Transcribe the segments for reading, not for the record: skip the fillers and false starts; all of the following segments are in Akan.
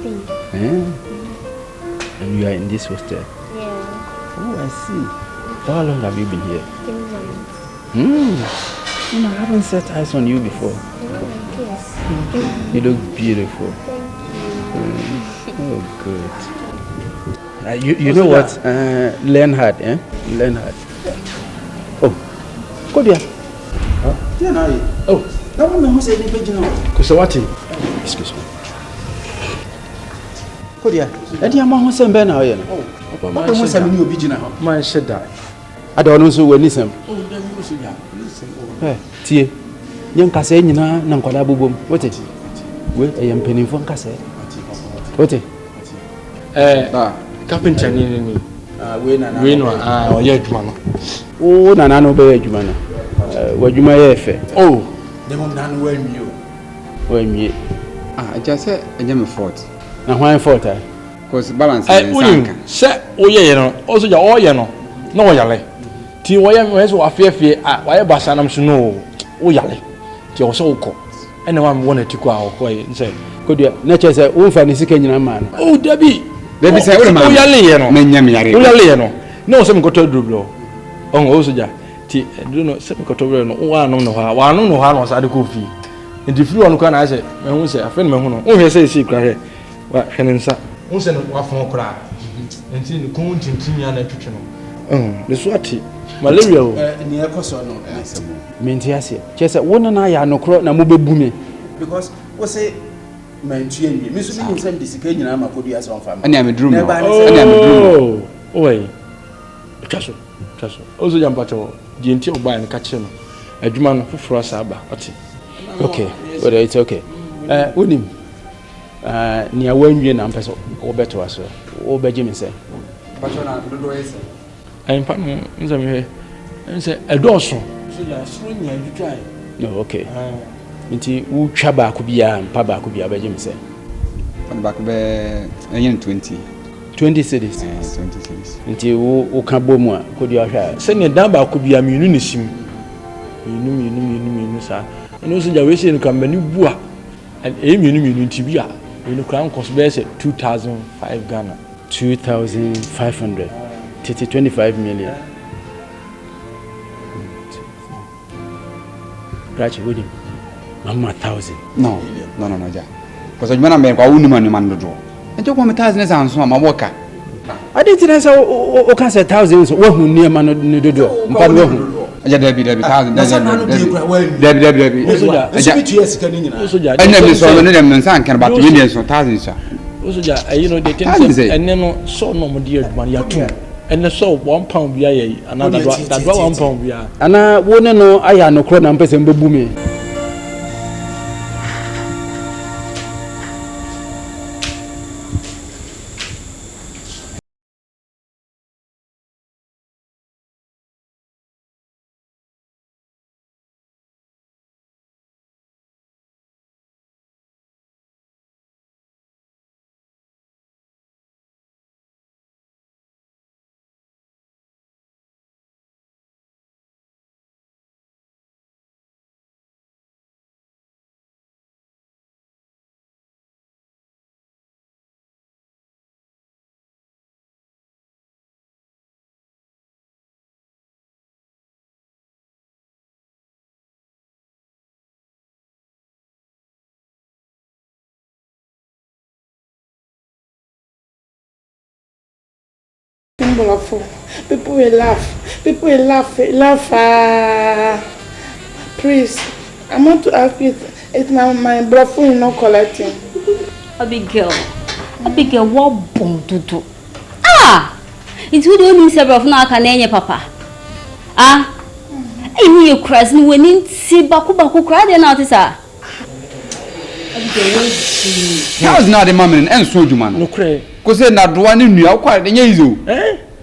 16. And you are in this hostel? Yeah. Oh, I see. For how long have you been here? 3 months. I haven't set eyes on you before. Yes. You look beautiful. Thank you. Oh, good. You know what? Learn hard, eh? Learn hard. Oh, go there. Oh, no one say anything. Kusawati. Excuse me. Go there. And your mom was in Ben. Oh, what was I mean? My shed that. I don't know so when listen. Oh, then you should have. Tia, young Cassin, Nankola Boom. What it? Wait, I am penning from Casse. What it? Carpenter, win or yet, man. Oh, Nano Bay, man. What you may have. Oh, the woman when you. I just said a German fort. Now, why fort? Because balance. Set, oh, yeah, also your oil, no, yale. Ti waya mwezo wa fiefie waya basa na msuno o yale ti o so ko ene wa mwona ti kwa o ko nse ko dia na chese wo fa ni sika nyina man o dabi say o ma o yale ye no na nyam yare o yale ye no na o se mkoto drublo o so ja ti do no se mkoto drublo no wa no no ha wa no no ha no sa de ko fi ndi firi wonu ka na se me hu se afa ni me hu no o he se si kra he wa hwene nsa hu se no wa fon kra enti ni kun tintin ya na twetwe no the swati malaria o ni ekoso no asemo menti ase chese wona na ya nokro na mobebu me because we say mantu enwie me so bi nsem de sika nyina makodu ase on fam ani amedrum no ani amedrum oi chaso ozo jampacho jenti oba en ka che no adwuma no foforo asaba ati okay but it's okay wonim ni awanwie na mpeso wo beto aso wo beje me se pacho na dodo ese ayimpa no nzame nse edoso so ya sro nya dutwai no okay nti wo twa ba ko bia mpa ba ko bia beje me se ba ko be enyen 20 cities 20 cities nti wo ka bomu a ko dia hwa se ne dan ba ko bia minu ne sim minu sa no so ja we se no ka mani bu a minu nti bia no crown cost be se 2005 Ghana 2500 25 million. Right, would you? Mama 1,000. No, ja. Because you man kwa uni man do. And you come 1,000 is answer my worker. I didn't say o can say 1,000 so wo hu ni man no do. Mpa wo hu. Aja Debbie 1,000. Debbie. Soja. And then so no dem nsan kan about millions so 1,000 sir. Soja, you know they think say and no so no mo dear man ya too. And the so £1 bia another that £1 bia. Ana wo ne no aya no kro na mpese mbebu me. People will laugh. Please, I want to ask you, it's my brother not collecting. Abigail, what bom to do? It's who don't need several of now can papa. I you crazy when in see baku cry then out is that was not the moment and so you man. No cray. Because na do one new quite the yezu.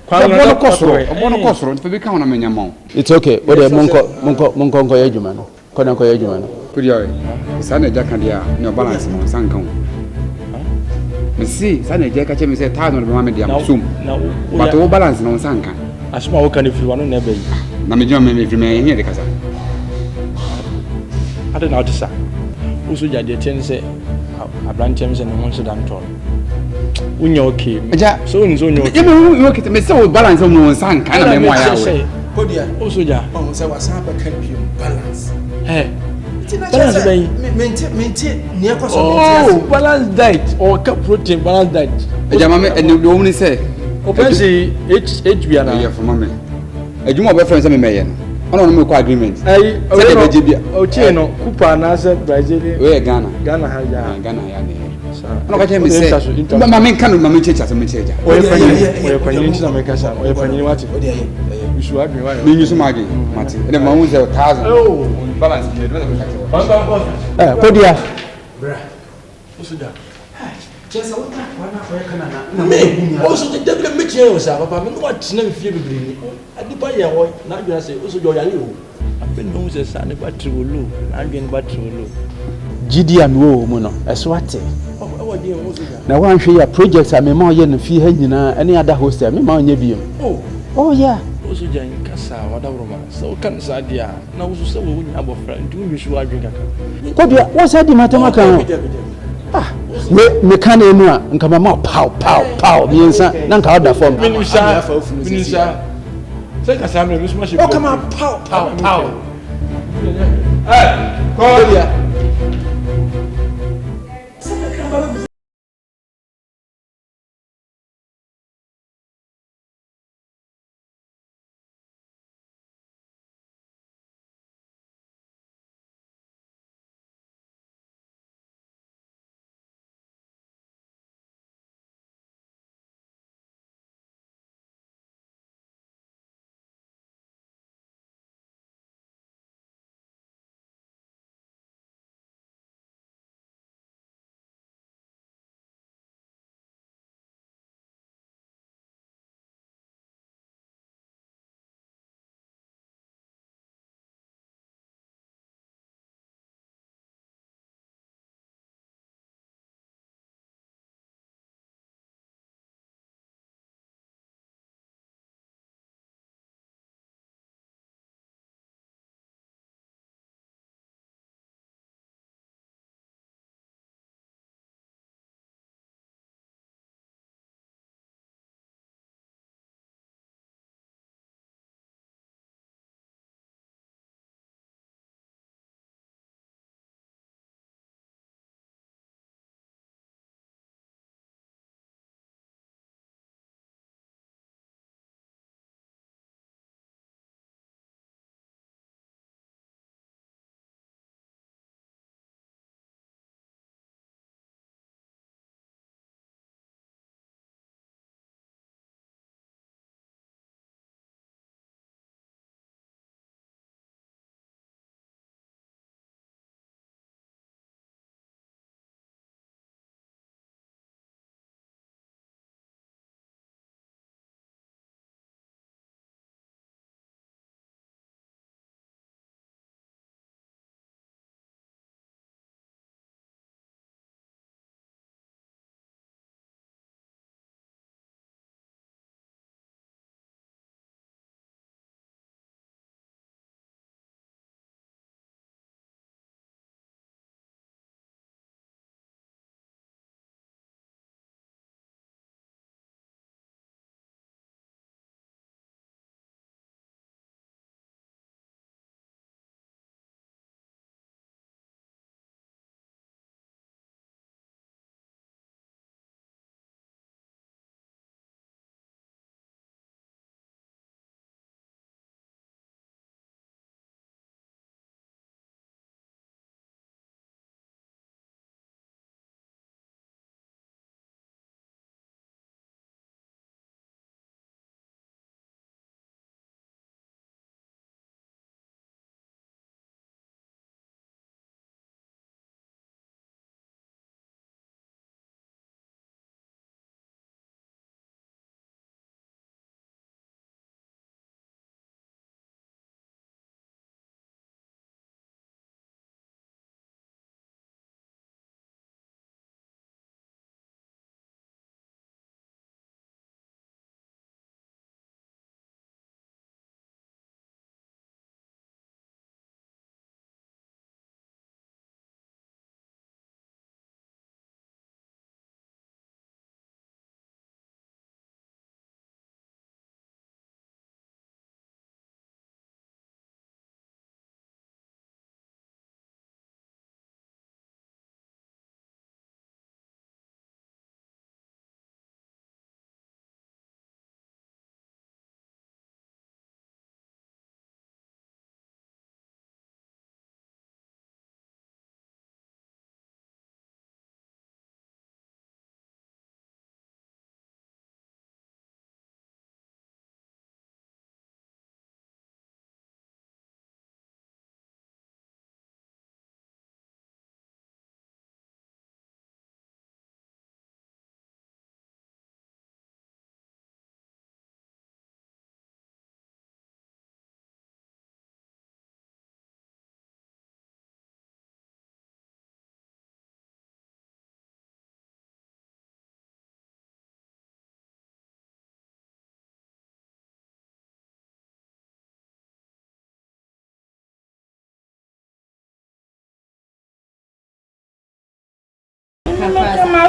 Kwa bono kosoro nti be kan na menya mo. It's okay. What the monko yejuma no. Kona ko yejuma no. Kuri yawe. Sa na jaka dia no balance no san kan. Me see sa na jaka che me say 1000 be ma me dia sum. But wo balance no san kan. Asuma wo kan ifiri wano na be yi. Na me joma me ifiri me here de kasa. Ade na odisa. Uso ja de ten say abranteɛ sɛ ne ho nso da ntɔ wonya okay Agya, so woni so wonya okay you okay me say balance mo nsan kan na me mo ya we. Podia. o soja Oh, say wasan ba kan bi balance. Balance bɛyi. Mente ne akɔ so oh balance diet or protein balance diet Agya mama ene wo ni say o pense h bia na yeah for mama adwuma obe friend say me meye no ono no me ko agreement ai say be je bia o tie no kupa na say Brazil we Ghana ha ya Ghana ya ne ono ka che me say mama me kan mama checha say me checha oye kwanyini nti na me kasa oye kwanyini wati Podia ye. usu adwen wa me nyu so magi mate ene ma won say 1000 oh balance me do me ka podia Bra. o soja Chesa wota wana fa kana na. Me. o soja debile me tie o sa papa me no watena me fie bebre ni adipa ye wo na adwen say o soja o yale o apen no say sa ne battery wo low na adwen battery wo low Gidi a me wo mu no. Eso ate. oh e wo die o soja Na wan hwe ya project a me ma ye no fie ha nyina ene ada hostel me ma onye biom. Oh yeah. o soja nkasa wadawroma so kan sa dia na wo so wo nya abofra nti wo nwisu adwen kaka Podia, wo sa di matema kan. Me kan enu a nka ma pow me nsa na nka oda form. minusa say kasa me musu ma she Oh come on pow. Podia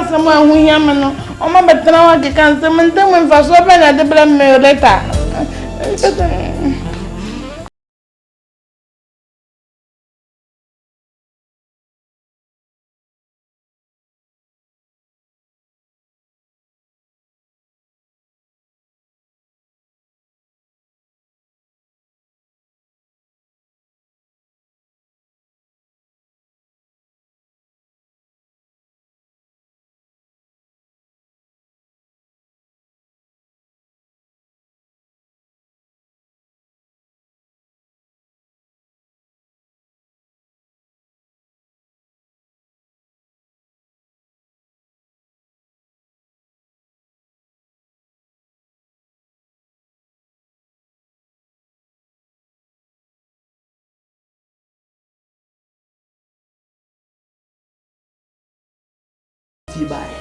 someone who yamano, or my better now I can say, and then when for so many at the blame me later. Bye.